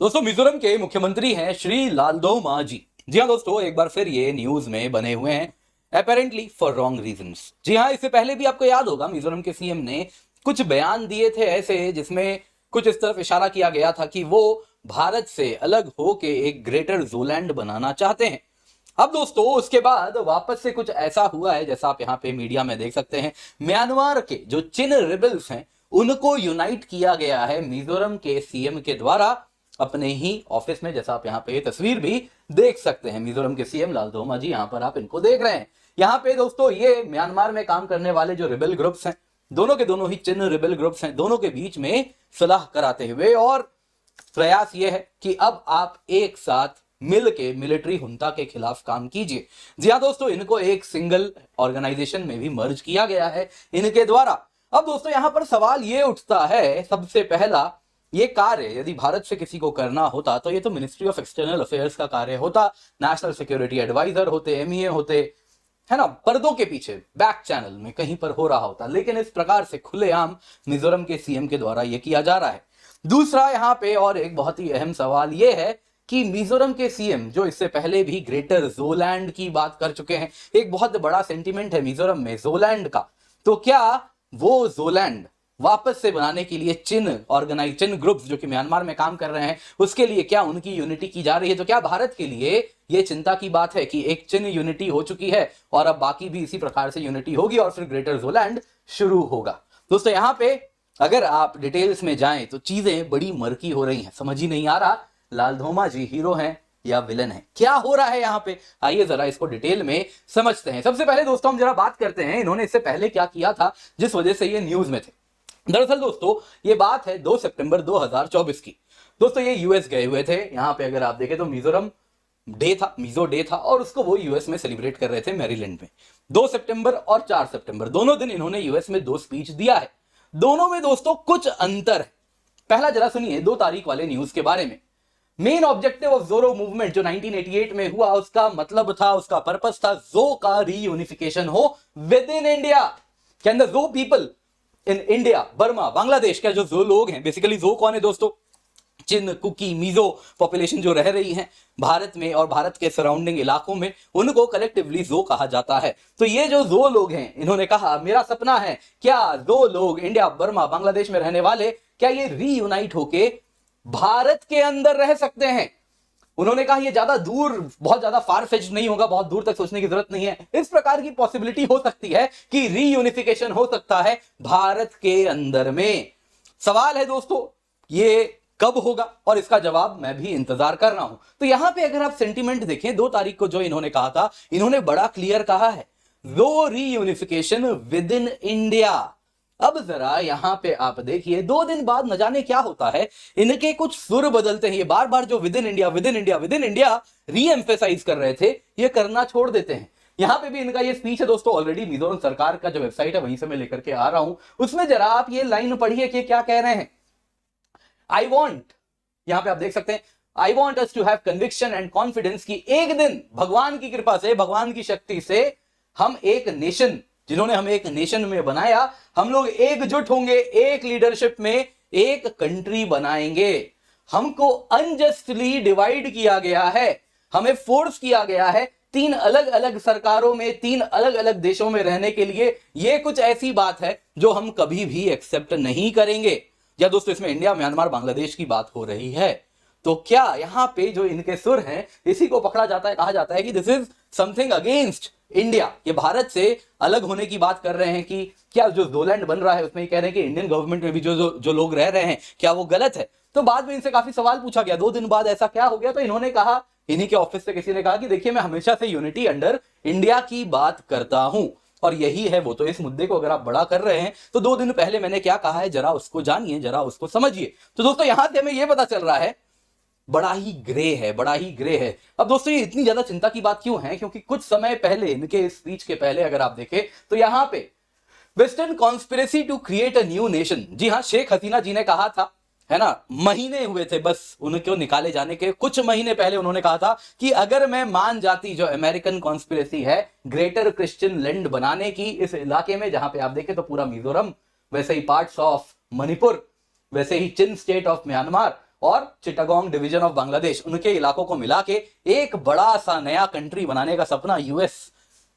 दोस्तों मिजोरम के मुख्यमंत्री हैं श्री लालदोमा जी। जी हाँ दोस्तों, एक बार फिर ये न्यूज में बने हुए हैं अपेरेंटली फॉर रॉन्ग रीजंस। जी हाँ, इससे पहले भी आपको याद होगा मिजोरम के सीएम ने कुछ बयान दिए थे ऐसे जिसमें कुछ इस तरफ इशारा किया गया था कि वो भारत से अलग होके एक ग्रेटर जोलैंड बनाना चाहते हैं। अब दोस्तों उसके बाद वापस से कुछ ऐसा हुआ है जैसा आप यहाँ पे मीडिया में देख सकते हैं। म्यांमार के जो चिन रिबल्स हैं उनको यूनाइट किया गया है मिजोरम के सीएम के द्वारा अपने ही ऑफिस में, जैसा आप यहाँ पे तस्वीर भी देख सकते हैं। मिजोरम के सीएम लालदोमा जी यहाँ पर आप इनको देख रहे हैं। यहाँ पे दोस्तों ये म्यांमार में काम करने वाले जो रिबेल ग्रुप्स हैं, दोनों के दोनों ही चिन रिबेल ग्रुप्स हैं, दोनों के बीच में सलाह कराते हुए और प्रयास ये है कि अब आप एक साथ मिल के मिलिट्री हुंता के खिलाफ काम कीजिए। जी हाँ दोस्तों, इनको एक सिंगल ऑर्गेनाइजेशन में भी मर्ज किया गया है इनके द्वारा। अब दोस्तों यहां पर सवाल ये उठता है, सबसे पहला, ये कार्य यदि भारत से किसी को करना होता तो ये तो मिनिस्ट्री ऑफ एक्सटर्नल अफेयर्स का कार्य होता, नेशनल सिक्योरिटी एडवाइजर होते, एमईए होते, है ना, पर्दों के पीछे बैक चैनल में कहीं पर हो रहा होता। लेकिन इस प्रकार से खुलेआम मिजोरम के सीएम के द्वारा यह किया जा रहा है। दूसरा यहां पे और एक बहुत ही अहम सवाल यह है कि मिजोरम के सीएम जो इससे पहले भी ग्रेटर जोलैंड की बात कर चुके हैं, एक बहुत बड़ा सेंटीमेंट है मिजोरम में जोलैंड का, तो क्या वो जोलैंड वापस से बनाने के लिए चिन ग्रुप्स जो कि म्यांमार में काम कर रहे हैं उसके लिए क्या उनकी यूनिटी की जा रही है? तो क्या भारत के लिए यह चिंता की बात है कि एक चिन यूनिटी हो चुकी है और अब बाकी भी इसी प्रकार से यूनिटी होगी और फिर ग्रेटर जोलैंड शुरू होगा? दोस्तों यहां पे अगर आप डिटेल्स में जाएं तो चीजें बड़ी मर्की हो रही हैं, समझ ही नहीं आ रहा लालधोमा जी हीरो हैं या विलन है, क्या हो रहा है यहाँ पे। आइए जरा इसको डिटेल में समझते हैं। सबसे पहले दोस्तों हम जरा बात करते हैं इन्होंने इससे पहले क्या किया था जिस वजह से ये न्यूज में थे। दरअसल दोस्तों ये बात है 2 सितंबर 2024 की। दोस्तों ये यूएस गए हुए थे। यहाँ पे अगर आप देखें तो मिजोरम डे था, मिजो डे था, और उसको वो यूएस में सेलिब्रेट कर रहे थे मैरीलैंड में। 2 सितंबर और 4 सितंबर दोनों दिन इन्होंने यूएस में 2 स्पीच दिया है। दोनों में दोस्तों कुछ अंतर है। पहला जरा सुनिए 2 तारीख वाले न्यूज के बारे में। मेन ऑब्जेक्टिव ऑफ जोरो मूवमेंट जो 1988 में हुआ, उसका मतलब था, उसका पर्पस था जो का रीयूनिफिकेशन हो विद इन इंडिया। के अंदर जो people in India, Burma, Bangladesh के जो लोग हैं, बेसिकली जो कौन है दोस्तों, चिन, कुकी, मिजो पॉपुलेशन जो रह रही है भारत में और भारत के सराउंडिंग इलाकों में, उनको कलेक्टिवली जो कहा जाता है। तो ये जो लोग हैं, इन्होंने कहा मेरा सपना है क्या जो लोग इंडिया, बर्मा, बांग्लादेश में रहने वाले, क्या ये रीयूनाइट होके भारत के अंदर रह सकते हैं। उन्होंने कहा ये ज्यादा दूर, बहुत ज्यादा फार फेच्ड नहीं होगा, बहुत दूर तक सोचने की जरूरत नहीं है। इस प्रकार की पॉसिबिलिटी हो सकती है कि रीयूनिफिकेशन हो सकता है भारत के अंदर में। सवाल है दोस्तों ये कब होगा, और इसका जवाब मैं भी इंतजार कर रहा हूं। तो यहां पे अगर आप सेंटीमेंट देखें 2 तारीख को जो इन्होंने कहा था, इन्होंने बड़ा क्लियर कहा है, लो रीयूनिफिकेशन विद इन इंडिया। अब जरा यहां पे आप देखिए 2 दिन बाद न जाने क्या होता है, इनके कुछ सुर बदलते हैं। ये बार बार जो with in India, within India, within India री एम्फेसाइज कर रहे थे, ये करना छोड़ देते हैं। यहां पे भी इनका ये स्पीच है दोस्तों, ऑलरेडी मिजोरम सरकार का जो वेबसाइट है वहीं से मैं लेकर के आ रहा हूं। उसमें जरा आप ये लाइन पढ़िए कि क्या कह रहे हैं। आई वॉन्ट, यहां पे आप देख सकते हैं, I want us to have conviction and confidence की एक दिन भगवान की कृपा से, भगवान की शक्ति से हम एक नेशन, जिन्होंने हमें एक नेशन में बनाया, हम लोग एकजुट होंगे, एक लीडरशिप में एक कंट्री बनाएंगे। हमको अनजस्टली डिवाइड किया गया है, हमें फोर्स किया गया है 3 अलग अलग सरकारों में, 3 अलग अलग देशों में रहने के लिए। यह कुछ ऐसी बात है जो हम कभी भी एक्सेप्ट नहीं करेंगे। या दोस्तों इसमें इंडिया, म्यांमार, बांग्लादेश की बात हो रही है। तो क्या यहां पे जो इनके सुर हैं इसी को पकड़ा जाता है, कहा जाता है कि this is something against India. ये भारत से अलग होने की बात कर रहे हैं कि क्या जो जोलैंड बन रहा है उसमें कह रहे हैं कि इंडियन गवर्नमेंट में भी जो लोग रह रहे हैं क्या वो गलत है। तो बाद में इनसे काफी सवाल पूछा गया 2 दिन बाद ऐसा क्या हो गया, तो इन्होंने कहा, इन्हीं के ऑफिस से किसी ने कहा कि देखिए मैं हमेशा से यूनिटी अंडर इंडिया की बात करता हूं और यही है वो। तो इस मुद्दे को अगर आप बड़ा कर रहे हैं तो 2 दिन पहले मैंने क्या कहा है जरा उसको जानिए, जरा उसको समझिए। तो दोस्तों यहां से हमें यह पता चल रहा है बड़ा ही ग्रे है, बड़ा ही ग्रे है। अब दोस्तों ये इतनी ज्यादा चिंता की बात क्यों है, क्योंकि कुछ समय पहले, इनके स्पीच के पहले अगर आप देखें तो यहां पे western conspiracy to create a new nation, जी हां, शेख हसीना जी ने कहा था, है ना, महीने हुए थे बस उनको निकाले जाने के, कुछ महीने पहले उन्होंने कहा था कि अगर मैं मान जाती जो अमेरिकन कॉन्स्पिरेसी है ग्रेटर क्रिश्चियन लैंड बनाने की इस इलाके में, जहां पे आप देखें तो पूरा मिजोरम, वैसे ही पार्ट्स ऑफ मणिपुर, वैसे ही चिन स्टेट ऑफ म्यांमार और चिटागोंग डिवीजन ऑफ बांग्लादेश, उनके इलाकों को मिला के एक बड़ा सा नया कंट्री बनाने का सपना यूएस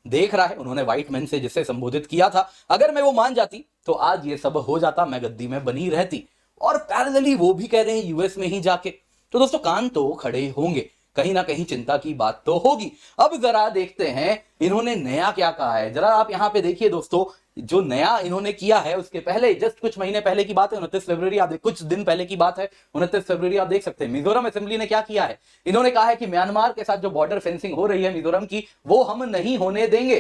देख रहा है। उन्होंने व्हाइट मैन से जिसे संबोधित किया था, अगर मैं वो मान जाती तो आज ये सब हो जाता, मैं गद्दी में बनी रहती। और पैरेलली वो भी कह रहे हैं यूएस में ही जाके। तो दोस्तों कान तो खड़े होंगे, कहीं ना कहीं चिंता की बात तो होगी। अब जरा देखते हैं इन्होंने नया क्या कहा है। जरा आप यहां पे देखिए दोस्तों, जो नया इन्होंने किया है उसके पहले जस्ट कुछ महीने पहले की बात है, 29 फरवरी, आप कुछ दिन पहले की बात है, 29 फरवरी आप देख सकते हैं। मिजोरम असेंबली ने क्या किया है, इन्होंने कहा है कि म्यांमार के साथ जो बॉर्डर फेंसिंग हो रही है मिजोरम की, वो हम नहीं होने देंगे।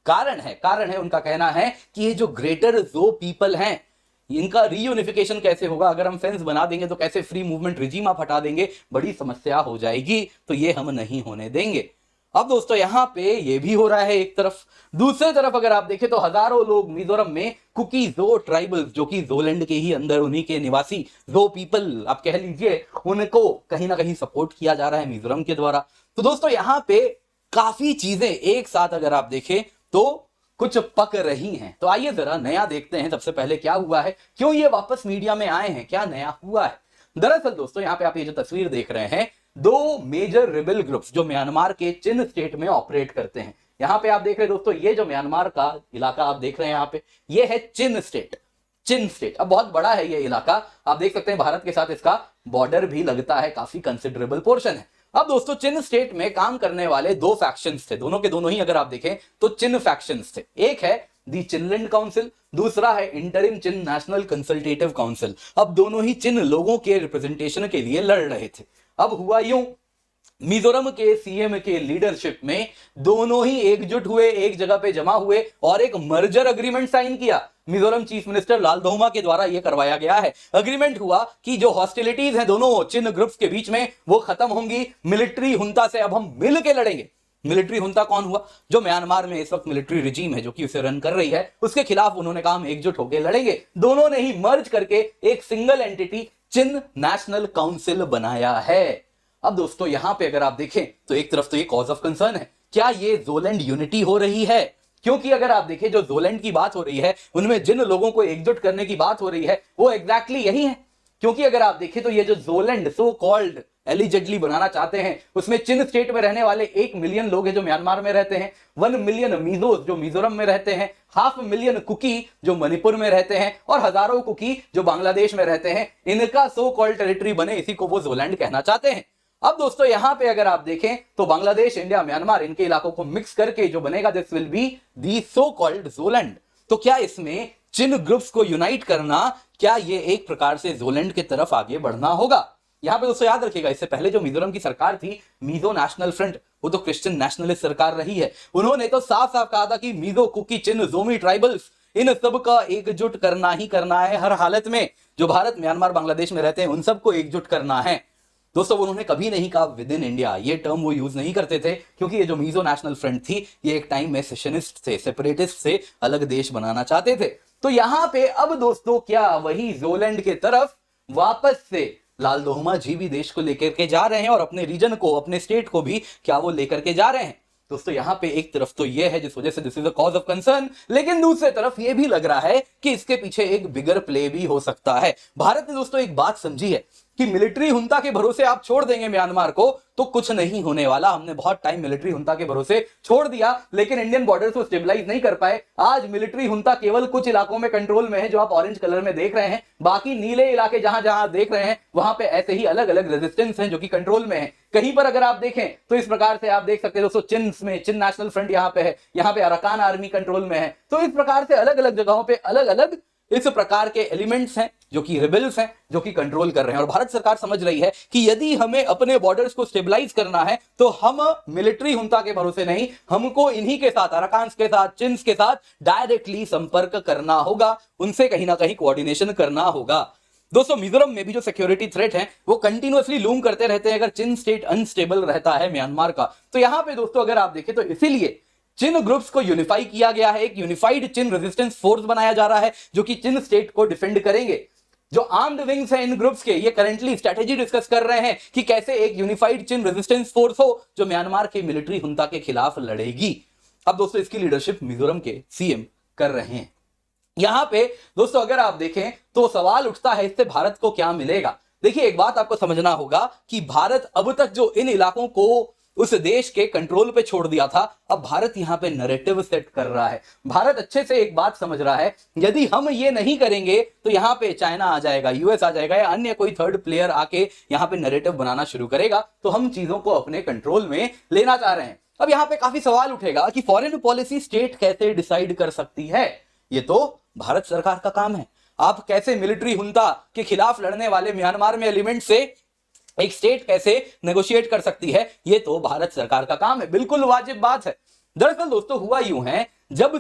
कारण है उनका कहना है कि ये जो ग्रेटर जो पीपल हैं, इनका रीयूनिफिकेशन कैसे होगा, अगर हम फेंस बना देंगे तो कैसे फ्री मूवमेंट रिजीम आप हटा देंगे, बड़ी समस्या हो जाएगी, तो ये हम नहीं होने देंगे। अब दोस्तों यहां पे ये भी हो रहा है एक तरफ। दूसरी तरफ अगर आप देखें तो हजारों लोग मिजोरम में कुकी जो ट्राइबल्स, जो कि जोलैंड के ही अंदर उन्हीं के निवासी जो पीपल आप कह लीजिए, उनको कहीं ना कहीं सपोर्ट किया जा रहा है मिजोरम के द्वारा। तो दोस्तों यहां पे काफी चीजें एक साथ अगर आप देखें तो कुछ पक रही हैं। तो आइए जरा नया देखते हैं, सबसे पहले क्या हुआ है, क्यों ये वापस मीडिया में आए हैं, क्या नया हुआ है। दरअसल दोस्तों यहां पे आप ये जो तस्वीर देख रहे हैं, दो मेजर रिबेल ग्रुप्स जो म्यांमार के चिन स्टेट में ऑपरेट करते हैं। यहां पे आप देख रहे हैं दोस्तों, ये जो म्यांमार का इलाका आप देख रहे हैं यहां पे, ये है चिन स्टेट। चिन स्टेट अब बहुत बड़ा है ये इलाका, आप देख सकते हैं भारत के साथ इसका बॉर्डर भी लगता है, काफी कंसिडरेबल पोर्शन है। अब दोस्तों चिन स्टेट में काम करने वाले दो फैक्शंस थे, दोनों के दोनों ही अगर आप देखें तो चिन फैक्शंस थे। एक है दी चिनलैंड काउंसिल, दूसरा है इंटरिम चिन नेशनल कंसल्टेटिव काउंसिल। अब दोनों ही चिन लोगों के रिप्रेजेंटेशन के लिए लड़ रहे थे। अब हुआ यूं, मिजोरम के सीएम के लीडरशिप में दोनों ही एकजुट हुए, एक जगह पे जमा हुए और एक मर्जर अग्रीमेंट साइन किया। मिजोरम चीफ मिनिस्टर लालदोमा के द्वारा यह करवाया गया है। अग्रीमेंट हुआ कि जो हॉस्टिलिटीज हैं दोनों चिन ग्रुप्स के बीच में, वो खत्म होंगी। मिलिट्री हुंता से अब हम मिल के लड़ेंगे। मिलिट्री हुंता कौन हुआ, जो म्यांमार में इस वक्त मिलिट्री रिजीम है जो कि उसे रन कर रही है, उसके खिलाफ उन्होंने कहा हम एकजुट होकर लड़ेंगे। दोनों ने ही मर्ज करके एक सिंगल एंटिटी चिन नेशनल काउंसिल बनाया है। अब दोस्तों यहां पे अगर आप देखें तो एक तरफ तो ये कॉज ऑफ कंसर्न है, क्या ये जोलैंड यूनिटी हो रही है, क्योंकि अगर आप देखें जो जोलैंड की बात हो रही है, उनमें जिन लोगों को एकजुट करने की बात हो रही है वो एग्जैक्टली यही है। क्योंकि अगर आप देखें तो ये जो जोलैंड सो कॉल्ड एलिजेडली बनाना चाहते हैं, उसमें चिन स्टेट में रहने वाले 1 मिलियन लोग हैं जो म्यांमार में रहते हैं, 1 मिलियन मीजोस जो मिजोरम में रहते हैं, 500,000 मिलियन कुकी जो मणिपुर में रहते हैं और हजारों कुकी जो बांग्लादेश में रहते हैं। इनका सो कॉल्ड टेरिटरी बने, इसी को वो जोलैंड कहना चाहते हैं। अब दोस्तों यहां पे अगर आप देखें तो बांग्लादेश, इंडिया, म्यांमार, इनके इलाकों को मिक्स करके जो बनेगा, this will be the so called Zoland. तो क्या इसमें चिन ग्रुप्स को यूनाइट करना, क्या ये एक प्रकार से जोलैंड की तरफ आगे बढ़ना होगा? यहां पे दोस्तों याद रखिएगा, इससे पहले जो मिजोरम की सरकार थी, मिजो नेशनल फ्रंट, वो तो क्रिश्चियन नेशनलिस्ट सरकार रही है। उन्होंने तो साफ साफ कहा था कि मिजो, कुकी, चिन, जोमी ट्राइबल्स, इन सब का एकजुट करना ही करना है हर हालत में। जो भारत, म्यांमार, बांग्लादेश में रहते हैं उन सबको एकजुट करना है। दोस्तों उन्होंने कभी नहीं कहा विद इन इंडिया, ये टर्म वो यूज नहीं करते थे, क्योंकि ये जो मिजो नेशनल फ्रंट थी ये एक टाइम में सेशनिस्ट थे, सेपरेटिस्ट से अलग देश बनाना चाहते थे। तो यहां पे अब दोस्तों क्या वही जोलैंड के तरफ वापस से लालदोमा जी भी देश को लेकर के जा रहे हैं और अपने रीजन को, अपने स्टेट को भी क्या वो लेकर के जा रहे हैं? दोस्तों यहां पे एक तरफ तो ये है जिस वजह से this is a cause of concern, लेकिन दूसरी तरफ ये भी लग रहा है कि इसके पीछे एक बिगर प्ले भी हो सकता है। भारत ने दोस्तों एक बात समझी है कि मिलिट्री हुंता के भरोसे आप छोड़ देंगे म्यांमार को तो कुछ नहीं होने वाला। हमने बहुत टाइम मिलिट्री हुंता के भरोसे छोड़ दिया, लेकिन इंडियन बॉर्डर को स्टेबलाइज नहीं कर पाए। आज मिलिट्री हुंता केवल कुछ इलाकों में कंट्रोल में है जो आप ऑरेंज कलर में देख रहे हैं, बाकी नीले इलाके जहां जहां देख रहे हैं वहां पे ऐसे ही अलग अलग रेजिस्टेंस हैं जो कि कंट्रोल में है। कहीं पर अगर आप देखें तो इस प्रकार से आप देख सकते हैं दोस्तों, चिन में चिन नेशनल फ्रंट यहां पे है, यहां पे अराकान आर्मी कंट्रोल में है। तो इस प्रकार से अलग अलग जगहों पे अलग अलग इस प्रकार के एलिमेंट्स हैं जो कि रिबेल्स हैं, जो कि कंट्रोल कर रहे हैं। और भारत सरकार समझ रही है कि यदि हमें अपने बॉर्डर्स को स्टेबलाइज करना है तो हम मिलिट्री हुंता के भरोसे नहीं, हमको इन्हीं के साथ, अराकान्स के साथ, चिन्स के साथ डायरेक्टली संपर्क करना होगा, उनसे कहीं ना कहीं कोऑर्डिनेशन करना होगा। दोस्तों मिजोरम में भी जो सिक्योरिटी थ्रेट है वो कंटिन्यूअसली लूम करते रहते हैं अगर चिन स्टेट अनस्टेबल रहता है म्यांमार का। तो यहां पे दोस्तों अगर आप देखें तो इसीलिए चिन ग्रुप्स को यूनिफाई किया गया है, एक यूनिफाइड चिन रेजिस्टेंस फोर्स बनाया जा रहा है जो कि चिन स्टेट को डिफेंड करेंगे। जो आर्म्ड विंग्स हैं इन ग्रुप्स के, ये करंटली स्ट्रेटेजी डिस्कस कर रहे हैं कि कैसे एक यूनिफाइड चिन रेजिस्टेंस फोर्स हो जो म्यांमार के मिलिट्री हुंता के खिलाफ लड़ेगी। अब दोस्तों इसकी लीडरशिप मिजोरम के सीएम कर रहे हैं। यहां पे दोस्तों अगर आप देखें तो सवाल उठता है इससे भारत को क्या मिलेगा। देखिए, एक बात आपको समझना होगा कि भारत अब तक जो इन इलाकों को उस देश के कंट्रोल पे छोड़ दिया था, अब भारत यहां पे नैरेटिव सेट कर रहा है। भारत अच्छे से एक बात समझ रहा है, यदि हम ये नहीं करेंगे तो यहां पे चाइना आ जाएगा, यूएस आ जाएगा, या अन्य कोई थर्ड प्लेयर आके यहां पे नैरेटिव बनाना शुरू करेगा, तो हम चीजों को अपने कंट्रोल में लेना चाह रहे हैं। अब यहां पे काफी सवाल उठेगा कि फॉरेन पॉलिसी स्टेट कैसे डिसाइड कर सकती है? ये तो भारत सरकार का काम है। आप कैसे मिलिट्री हुंता के खिलाफ लड़ने वाले म्यांमार में एलिमेंट से एक स्टेट कैसे नेगोशिएट कर सकती है, ये तो भारत सरकार का काम है। बिल्कुल वाजिब बात है। दरअसल दोस्तों, हुआ यूं है, जब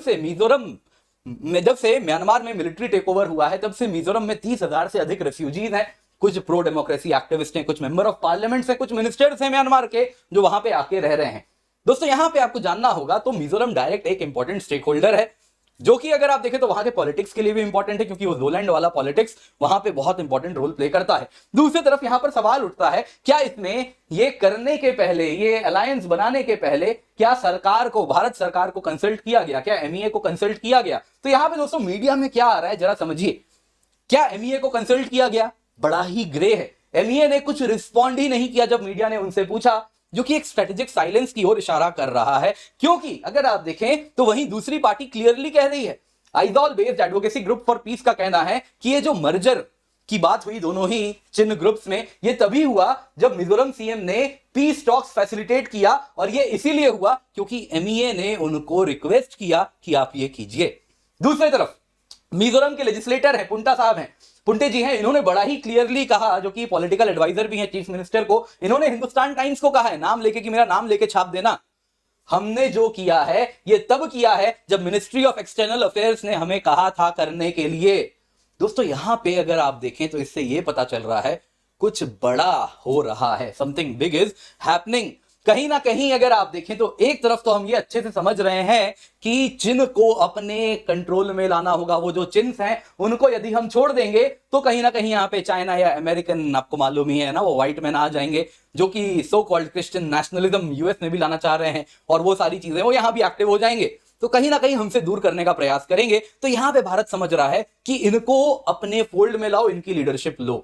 से म्यांमार में मिलिट्री टेक ओवर हुआ है, तब से मिजोरम में 30,000 से अधिक रेफ्यूजीज हैं। कुछ प्रो डेमोक्रेसी एक्टिविस्ट हैं, कुछ मेंबर ऑफ पार्लियामेंट हैं, कुछ मिनिस्टर्स हैं म्यांमार के, जो वहां पे आके रह रहे हैं। दोस्तों, यहां पे आपको जानना होगा, तो मिजोरम डायरेक्ट एक इंपॉर्टेंट स्टेक होल्डर है, जो कि अगर आप देखें तो वहां के पॉलिटिक्स के लिए भी इंपॉर्टेंट है, क्योंकि वो जोलैंड वाला पॉलिटिक्स वहां पे बहुत इंपॉर्टेंट रोल प्ले करता है। दूसरी तरफ यहां पर सवाल उठता है, क्या इसमें ये करने के पहले, ये अलायंस बनाने के पहले, क्या सरकार को, भारत सरकार को कंसल्ट किया गया? क्या एमईए को कंसल्ट किया गया? तो यहां पे दोस्तों मीडिया में क्या आ रहा है जरा समझिए। क्या एमईए को कंसल्ट किया गया? बड़ा ही ग्रे है। एमईए ने कुछ रिस्पॉन्ड ही नहीं किया जब मीडिया ने उनसे पूछा, जो कि एक स्ट्रेटेजिक साइलेंस की ओर इशारा कर रहा है। क्योंकि अगर आप देखें तो वहीं दूसरी पार्टी क्लियरली कह रही है, Aizawl based advocacy group for piece का कहना है कि ये जो मर्जर की बात हुई दोनों ही चिन्ह ग्रुप्स में, ये तभी हुआ जब मिजोरम सीएम ने पीस टॉक्स फैसिलिटेट किया, और ये इसीलिए हुआ क्योंकि एमईए ने उनको रिक्वेस्ट किया कि आप ये कीजिए। दूसरी तरफ मिजोरम के लेजिस्लेटर हैं, पुंटा साहब हैं, पुंटे जी हैं, इन्होंने बड़ा ही क्लियरली कहा, जो कि पॉलिटिकल एडवाइजर भी हैं चीफ मिनिस्टर को, इन्होंने हिंदुस्तान टाइम्स को कहा है, नाम लेके कि मेरा नाम लेके छाप देना, हमने जो किया है ये तब किया है जब मिनिस्ट्री ऑफ एक्सटर्नल अफेयर्स ने हमें कहा था करने के लिए। दोस्तों, यहां पे अगर आप देखें तो इससे ये पता चल रहा है कुछ बड़ा हो रहा है, समथिंग बिग इज हैपनिंग। कहीं ना कहीं अगर आप देखें तो एक तरफ तो हम ये अच्छे से समझ रहे हैं कि चिन्ह को अपने कंट्रोल में लाना होगा। वो जो चिन्ह हैं उनको यदि हम छोड़ देंगे तो कहीं ना कहीं यहाँ पे चाइना या अमेरिकन, आपको मालूम ही है ना, वो व्हाइट मैन आ जाएंगे, जो कि so called Christian nationalism US में भी लाना चाह रहे हैं, और वो सारी चीजें वो यहां भी एक्टिव हो जाएंगे, तो कहीं ना कहीं हमसे दूर करने का प्रयास करेंगे। तो यहां पे भारत समझ रहा है कि इनको अपने फोल्ड में लाओ, इनकी लीडरशिप लो।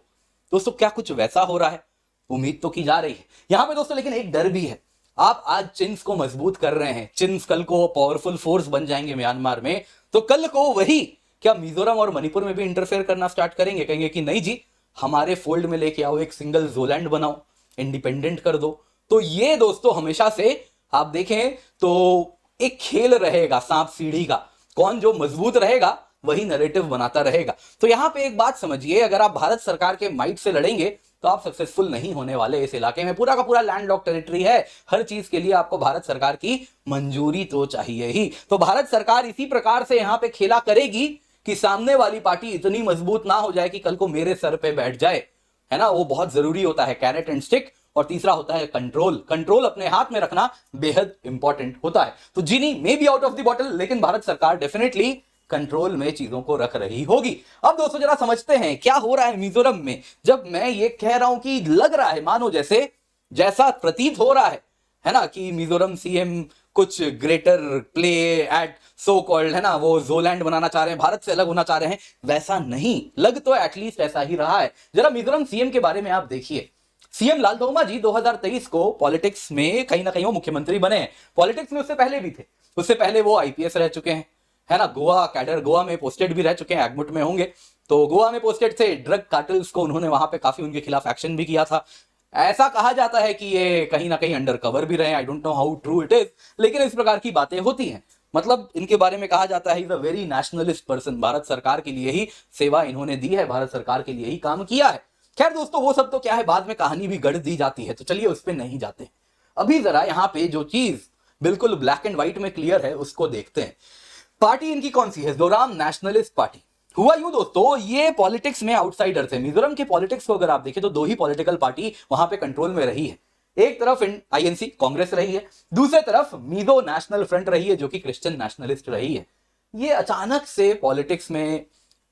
दोस्तों, क्या कुछ वैसा हो रहा है? उम्मीद तो की जा रही है यहां पे दोस्तों, लेकिन एक डर भी है। आप आज चिन्स को मजबूत कर रहे हैं, चिन्स कल को पावरफुल फोर्स बन जाएंगे म्यांमार में, तो कल को वही क्या मिजोरम और मणिपुर में भी इंटरफेयर करना स्टार्ट करेंगे? कहेंगे कि नहीं जी, हमारे फोल्ड में लेके आओ, एक सिंगल जोलैंड बनाओ, इंडिपेंडेंट कर दो। तो ये दोस्तों हमेशा से आप देखें तो एक खेल रहेगा सांप सीढ़ी का, कौन जो मजबूत रहेगा वही नैरेटिव बनाता रहेगा। तो यहां पे एक बात समझिए, अगर आप भारत सरकार के माइट से लड़ेंगे तो आप सक्सेसफुल नहीं होने वाले। इस इलाके में पूरा का पूरा लैंडलॉक टेरिटरी है, हर चीज के लिए आपको भारत सरकार की मंजूरी तो चाहिए ही। तो भारत सरकार इसी प्रकार से यहां पे खेला करेगी कि सामने वाली पार्टी इतनी मजबूत ना हो जाए कि कल को मेरे सर पे बैठ जाए, है ना। वो बहुत जरूरी होता है, कैरेट एंड स्टिक। और तीसरा होता है कंट्रोल। कंट्रोल अपने हाथ में रखना बेहद इंपॉर्टेंट होता है। तो genie may be out of the bottle, लेकिन भारत सरकार डेफिनेटली कंट्रोल में चीजों को रख रही होगी। अब दोस्तों जरा समझते हैं क्या हो रहा है मिजोरम में। जब मैं ये कह रहा हूं कि लग रहा है, मानो जैसा प्रतीत हो रहा है ना, कि मिजोरम सीएम कुछ greater play at so called, है ना, वो जोलैंड बनाना चाह रहे हैं, भारत से अलग होना चाह रहे हैं, वैसा नहीं लग तो एटलीस्ट ऐसा ही रहा है। जरा मिजोरम सीएम के बारे में आप देखिए। सीएम लालधोमा जी 2023 को पॉलिटिक्स में कहीं ना कहीं वो मुख्यमंत्री बने हैं। पॉलिटिक्स में उससे पहले भी थे, उससे पहले वो आईपीएस रह चुके हैं, है ना, गोवा कैडर, गोवा में पोस्टेड भी रह चुके हैं, एगमुट में होंगे। तो गोवा में पोस्टेड थे, ड्रग कार्टेल्स को उन्होंने वहां पे काफी उनके खिलाफ एक्शन भी किया था। ऐसा कहा जाता है कि ये कहीं ना कहीं अंडर कवर भी रहे, I don't know how true it is, लेकिन इस प्रकार की बातें होती हैं। मतलब इनके बारे में कहा जाता है is a very nationalist person, Bharat सरकार के लिए ही सेवा इन्होंने दी है, भारत सरकार के लिए ही काम किया है। खैर दोस्तों, वो सब तो क्या है, बाद में कहानी भी गढ़ दी जाती है, तो चलिए उस पर नहीं जाते। अभी जरा यहाँ पे जो चीज बिल्कुल ब्लैक एंड व्हाइट में क्लियर है उसको देखते हैं। पार्टी इनकी कौन सी है? Joram nationalist party. हुआ यूं दोस्तों, ये पॉलिटिक्स में आउटसाइडर थे। मिजोरम के पॉलिटिक्स को अगर आप देखें तो दो ही पॉलिटिकल पार्टी वहां पे कंट्रोल में रही है। एक तरफ आईएनसी कांग्रेस रही है, दूसरे तरफ मीजो नेशनल फ्रंट रही है, जो कि क्रिश्चियन नेशनलिस्ट रही है। ये अचानक से पॉलिटिक्स में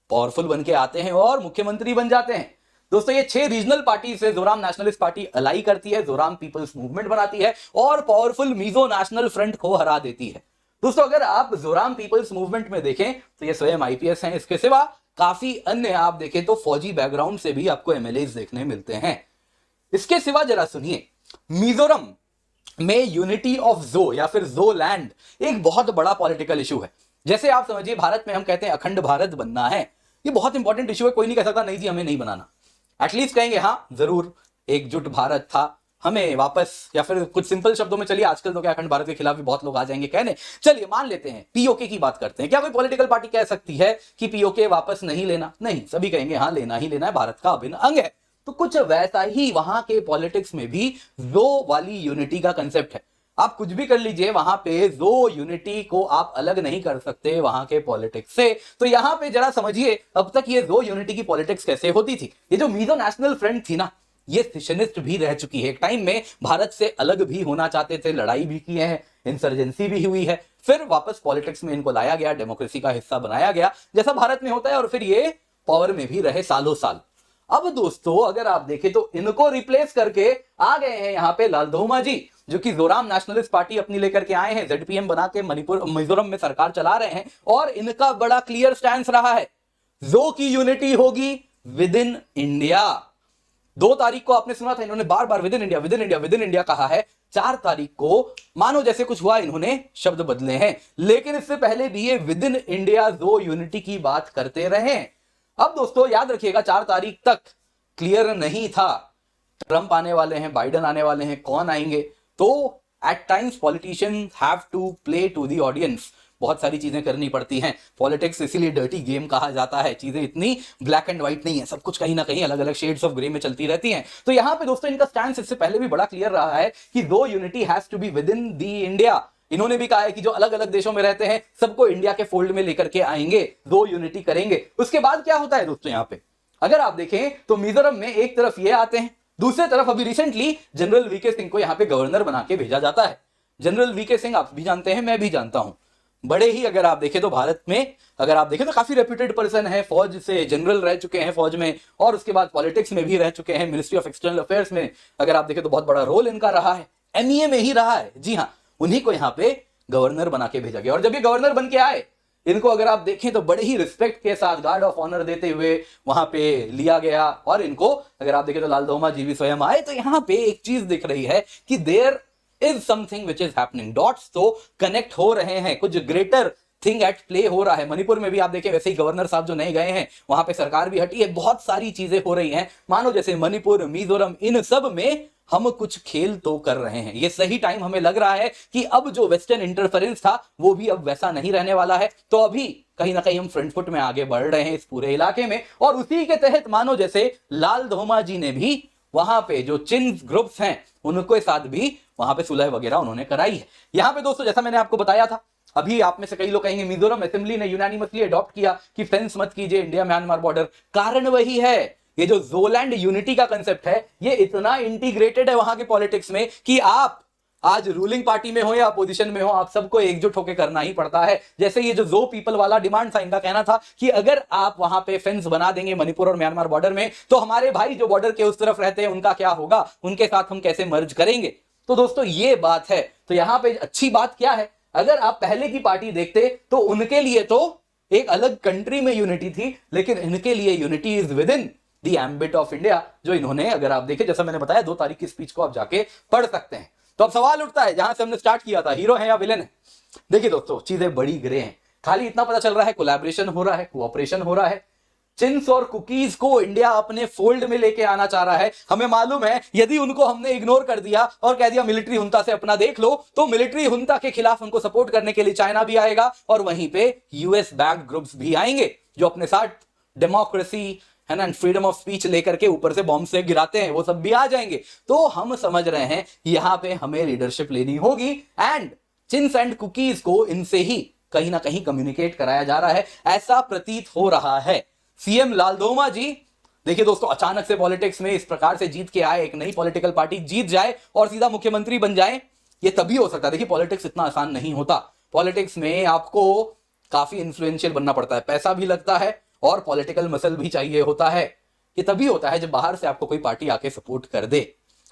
पावरफुल बन के आते हैं और मुख्यमंत्री बन जाते हैं। दोस्तों ये 6 रीजनल पार्टी से जोराम नेशनलिस्ट पार्टी अलाई करती है, जोराम पीपल्स मूवमेंट बनाती है और पावरफुल मीजो नेशनल फ्रंट को हरा देती है। दोस्तों अगर आप जोराम पीपल्स मूवमेंट में देखें तो ये स्वयं आईपीएस हैं, इसके सिवा काफी अन्य आप देखें तो फौजी बैकग्राउंड से भी आपको एमएलएज देखने मिलते हैं। इसके सिवा जरा सुनिए, मिजोरम में यूनिटी ऑफ जो या फिर जो लैंड एक बहुत बड़ा पॉलिटिकल इशू है। जैसे आप समझिए भारत में हम कहते हैं अखंड भारत बनना है, ये बहुत इंपॉर्टेंट इशू है। कोई नहीं कह सकता नहीं जी हमें नहीं बनाना, एटलीस्ट कहेंगे हाँ जरूर एकजुट भारत था, हमें वापस, या फिर कुछ सिंपल शब्दों में चलिए आजकल तो क्या अखंड भारत के खिलाफ भी बहुत लोग आ जाएंगे कहने, चलिए मान लेते हैं पीओके की बात करते हैं। क्या कोई पॉलिटिकल पार्टी कह सकती है कि पीओके वापस नहीं लेना? नहीं, सभी कहेंगे हाँ लेना ही लेना है, भारत का अभिन्न अंग है। तो कुछ वैसा ही वहां के पॉलिटिक्स में भी जो वाली यूनिटी का कंसेप्ट है। आप कुछ भी कर लीजिए, वहां पे जो यूनिटी को आप अलग नहीं कर सकते वहां के पॉलिटिक्स से। तो यहां पे जरा समझिए अब तक ये जो यूनिटी की पॉलिटिक्स कैसे होती थी। ये जो मिजो नेशनल फ्रंट थी ना, ये सेशनिस्ट भी रह चुकी है। एक टाइम में भारत से अलग भी होना चाहते थे, लड़ाई भी की है, इंसर्जेंसी भी हुई है, फिर वापस पॉलिटिक्स में इनको लाया गया, डेमोक्रेसी का हिस्सा बनाया गया जैसा भारत में होता है, और फिर ये पावर में भी रहे सालों साल। अब दोस्तों अगर आप देखें तो इनको रिप्लेस करके आ गए हैं यहां पे लालधोमा जी, जो कि जोराम नेशनलिस्ट पार्टी अपनी लेकर के आए हैं, जेडपीएम बना के मणिपुर मिजोरम में सरकार चला रहे हैं। और इनका बड़ा क्लियर स्टैंड रहा है, जो की यूनिटी होगी विद इन इंडिया। 2 तारीख को आपने सुना था, इन्होंने बार बार within India within India within India कहा है। 4 तारीख को मानो जैसे कुछ हुआ, इन्होंने शब्द बदले हैं, लेकिन इससे पहले भी ये विद इन इंडिया जो यूनिटी की बात करते रहे। अब दोस्तों याद रखिएगा 4 तारीख तक क्लियर नहीं था ट्रंप आने वाले हैं, बाइडेन आने वाले हैं, कौन आएंगे। तो at times politicians have to play to the audience, बहुत सारी चीजें करनी पड़ती हैं। पॉलिटिक्स इसीलिए डर्टी गेम कहा जाता है, चीजें इतनी ब्लैक एंड व्हाइट नहीं है, सब कुछ कहीं ना कहीं अलग अलग शेड्स ऑफ ग्रे में चलती रहती हैं। तो यहां पे दोस्तों इनका स्टैंड इससे पहले भी बड़ा क्लियर रहा है कि दो unity has to be within the India. इन्होंने भी कहा है कि जो अलग अलग देशों में रहते हैं सबको इंडिया के फोल्ड में लेकर के आएंगे, दो यूनिटी करेंगे। उसके बाद क्या होता है दोस्तों, यहां पे अगर आप देखें तो मिजोरम में एक तरफ ये आते हैं, दूसरी तरफ अभी रिसेंटली जनरल वीके सिंह को यहां पे गवर्नर बना के भेजा जाता है। जनरल वीके सिंह आप भी जानते हैं, मैं भी जानता हूं, बड़े ही अगर आप देखें तो भारत में अगर आप देखें तो काफी रेप्यूटेड पर्सन है, फौज से जनरल रह चुके हैं फौज में, और उसके बाद पॉलिटिक्स में भी रह चुके हैं, मिनिस्ट्री ऑफ एक्सटर्नल अफेयर्स में अगर आप देखें तो बहुत बड़ा रोल इनका रहा है, एमईए में ही रहा है। जी हाँ, उन्हीं को यहाँ पे गवर्नर बना के भेजा गया। और जब ये गवर्नर बन के आए, इनको अगर आप देखें तो बड़े ही रिस्पेक्ट के साथ गार्ड ऑफ ऑनर देते हुए वहां पे लिया गया। और इनको अगर आप देखें तो लालधोमा जी भी स्वयं आए। तो यहाँ पे एक चीज दिख रही है कि there is something which is happening, dots तो कनेक्ट हो रहे हैं, कुछ ग्रेटर थिंग एट प्ले हो रहा है। मणिपुर में भी आप देखें वैसे ही गवर्नर साहब जो नए गए हैं, वहां पे सरकार भी हटी है, बहुत सारी चीजें हो रही हैं। मानो जैसे मणिपुर, मिजोरम, इन सब में हम कुछ खेल तो कर रहे हैं। ये सही टाइम हमें लग रहा है कि अब जो वेस्टर्न इंटरफेरेंस था वो भी अब वैसा नहीं रहने वाला है। तो अभी कहीं ना कहीं हम फ्रंट फुट में आगे बढ़ रहे हैं इस पूरे इलाके में। और उसी के तहत मानो जैसे लालधोमा जी ने भी वहां पे जो चिन्ह ग्रुप्स हैं उनके साथ भी वहां पे सुलह वगैरह उन्होंने कराई है। यहां पे दोस्तों जैसा मैंने आपको बताया था, अभी आप में से कई लोग कहेंगे मिजोरम असेंबली ने यूनानिमसली अडॉप्ट किया कि फेंस मत कीजिए इंडिया म्यांमार बॉर्डर। कारण वही है, ये जो जोलैंड यूनिटी का कंसेप्ट है ये इतना इंटीग्रेटेड है वहां के पॉलिटिक्स में कि आप आज रूलिंग पार्टी में हो या अपोजिशन में हो, आप सबको एकजुट होकर करना ही पड़ता है। जैसे ये जो पीपल वाला डिमांड था, इनका कहना था कि अगर आप वहां पे फेंस बना देंगे मणिपुर और म्यांमार बॉर्डर में, तो हमारे भाई जो बॉर्डर के उस तरफ रहते हैं उनका क्या होगा, उनके साथ हम कैसे मर्ज करेंगे। तो दोस्तों ये बात है। तो यहां पे अच्छी बात क्या है, अगर आप पहले की पार्टी देखते तो उनके लिए तो एक अलग कंट्री में यूनिटी थी, लेकिन इनके लिए unity is with in the ambit of India, जो इन्होंने अगर आप देखें जैसा मैंने बताया 2 तारीख की स्पीच को आप जाके पढ़ सकते हैं। तो अब सवाल उठता है जहां से हमने स्टार्ट किया था, हीरो है या विलेन है। देखिए दोस्तों चीजें बड़ी ग्रे हैं, खाली इतना पता चल रहा है कोलैबोरेशन हो रहा है, कोऑपरेशन हो रहा है। चिन्स और कुकीज को इंडिया अपने फोल्ड में लेके आना चाह रहा है। हमें मालूम है यदि उनको हमने इग्नोर कर दिया और कह दिया मिलिट्री हुंता से अपना देख लो, तो मिलिट्री हुंता के खिलाफ उनको सपोर्ट करने के लिए चाइना भी आएगा और वहीं पे यूएस बैक्ड ग्रुप्स भी आएंगे जो अपने साथ डेमोक्रेसी है ना, फ्रीडम ऑफ स्पीच लेकर के ऊपर से बॉम्ब से गिराते हैं, वो सब भी आ जाएंगे। तो हम समझ रहे हैं यहां पे हमें लीडरशिप लेनी होगी एंड चिन्स एंड कुकीज को इनसे ही कहीं ना कहीं कम्युनिकेट कराया जा रहा है, ऐसा प्रतीत हो रहा है। सीएम लालधोमा जी देखिए दोस्तों अचानक से पॉलिटिक्स में इस प्रकार से जीत के आए, एक नई पॉलिटिकल पार्टी जीत जाए और सीधा मुख्यमंत्री बन जाए, ये तभी हो सकता है। देखिए पॉलिटिक्स इतना आसान नहीं होता, पॉलिटिक्स में आपको काफी इंफ्लुएंशियल बनना पड़ता है, पैसा भी लगता है और पॉलिटिकल मसल भी चाहिए होता है। ये तभी होता है जब बाहर से आपको कोई पार्टी आके सपोर्ट कर दे,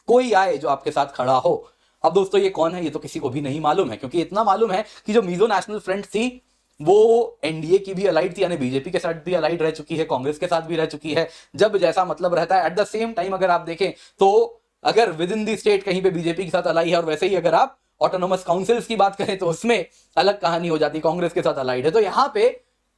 कोई आए जो आपके साथ खड़ा हो। अब दोस्तों ये कौन है, ये तो किसी को भी नहीं मालूम है, क्योंकि इतना मालूम है कि जो मिजो नेशनल फ्रंट थी वो एनडीए की भी अलाइड थी, यानी बीजेपी के साथ भी अलाइड रह चुकी है, कांग्रेस के साथ भी रह चुकी है। जब जैसा मतलब रहता है, एट द सेम टाइम अगर आप देखें तो अगर विद इन दी स्टेट कहीं पे बीजेपी के साथ अलाई है, और वैसे ही अगर आप ऑटोनोमस काउंसिल्स की बात करें तो उसमें अलग कहानी हो जाती, कांग्रेस के साथ अलाइड है। तो यहां पे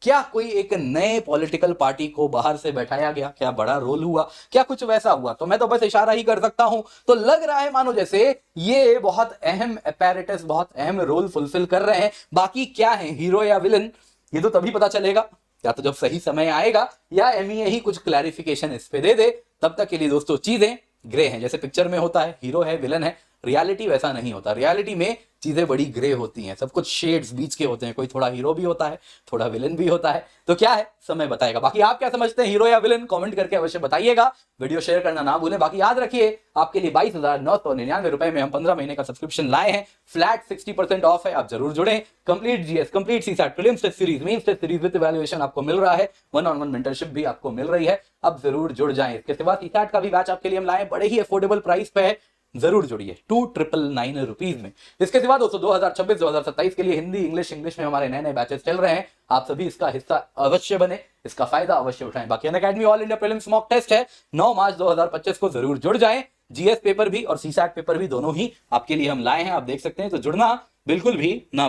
क्या कोई एक नए पॉलिटिकल पार्टी को बाहर से बैठाया गया, क्या बड़ा रोल हुआ, क्या कुछ वैसा हुआ? तो मैं तो बस इशारा ही कर सकता हूं। तो लग रहा है मानो जैसे ये बहुत अहम अपैरेटस, बहुत अहम रोल फुलफिल कर रहे हैं। बाकी क्या है, हीरो या विलन, ये तो तभी पता चलेगा, या तो जब सही समय आएगा या एमईए ही कुछ क्लैरिफिकेशन इस पे दे दे। तब तक के लिए दोस्तों चीजें ग्रे हैं। जैसे पिक्चर में होता है हीरो है विलन है, रियलिटी वैसा नहीं होता। रियलिटी में चीजें बड़ी ग्रे होती हैं, सब कुछ शेड्स बीच के होते हैं, कोई थोड़ा हीरो भी होता है, थोड़ा विलन भी होता है। तो क्या है, समय बताएगा। बाकी आप क्या समझते हैं, हीरो या विलन, कमेंट करके अवश्य बताइएगा। वीडियो शेयर करना ना भूलें। बाकी याद रखिए, आपके लिए 22,999 रुपए में हम 15 महीने का सब्सक्रिप्शन लाए हैं। फ्लैट 60% ऑफ है, आप जरूर जुड़ें। Complete GS, complete CSAT, prelims test series, mains test series with evaluation आपको मिल रहा है। 1-on-1 मेंटरशिप भी आपको मिल रही है, अब जरूर जुड़ जाएं। इसके सिवा सीसैट का भी बैच आपके लिए हम लाए, बड़े ही अफोर्डेबल प्राइस पे है, जरूर जुड़िए 2,999 रुपीज में। इसके सिवा दोस्तों 2026-2027 के लिए हिंदी इंग्लिश में हमारे नए नए बैचेस चल रहे हैं, आप सभी इसका हिस्सा अवश्य बने, इसका फायदा अवश्य उठाएं। बाकी Unacademy all India prelims mock test है 9 मार्च 2025 को, जरूर जुड़ जाएं। जीएस पेपर भी और सीसैट पेपर भी दोनों ही आपके लिए हम लाए हैं, आप देख सकते हैं, तो जुड़ना बिल्कुल भी ना